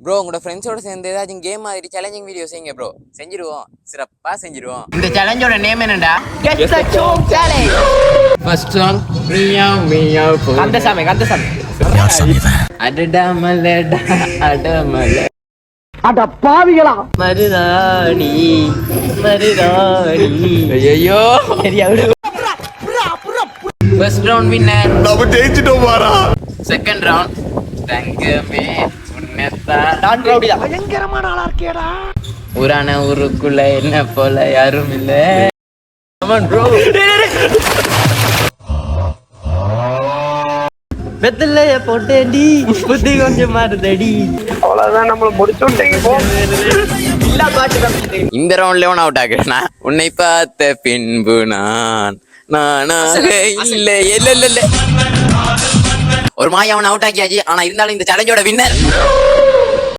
Bro உங்களோட ஃப்ரெண்ட்ஸோட சேர்ந்து ஏதாச்சும் கேம் மாதிரி சேலஞ்சிங் வீடியோ செய்யுங்க ப்ரோ. செஞ்சிருவோம், சிறப்பா செஞ்சிருவோம். இந்த சேலஞ்சோட நேம் என்னடா? First song meow meow Kandasamy அடடா மலடா அடமல அட பாவிகளா மருதாணி ஐயோ ஃபர்ஸ்ட் ரவுண்ட் வின்னர் நம்ம ஜெயிச்சிட்டோம் பாரா. செகண்ட் ரவுண்ட் தங்கமே உன்னதா நான் ரவுடியா பயங்கரமான ஆளா இருக்கேடா. ஊரான ஊருக்குள்ள என்ன போல யாரும் இல்ல. Come on bro. வெத்தலைய போட்டேடி புத்தி கொஞ்சம் மாறுதடி. அவ்வளவுதான் நம்மள முடிச்சு விட்டீங்க போ. இல்ல பாட்டு தான். இந்த ரவுண்ட்ல ஒன் அவுட் ஆகிறேன். உன்னை பார்த்த பின்பு நானாக இல்ல இல்ல இல்ல ஒரு மாயா அவன் அவுட் ஆக்கியாச்சு. ஆனா இருந்தாலும் இந்த சேலஞ்சோட வின்னர்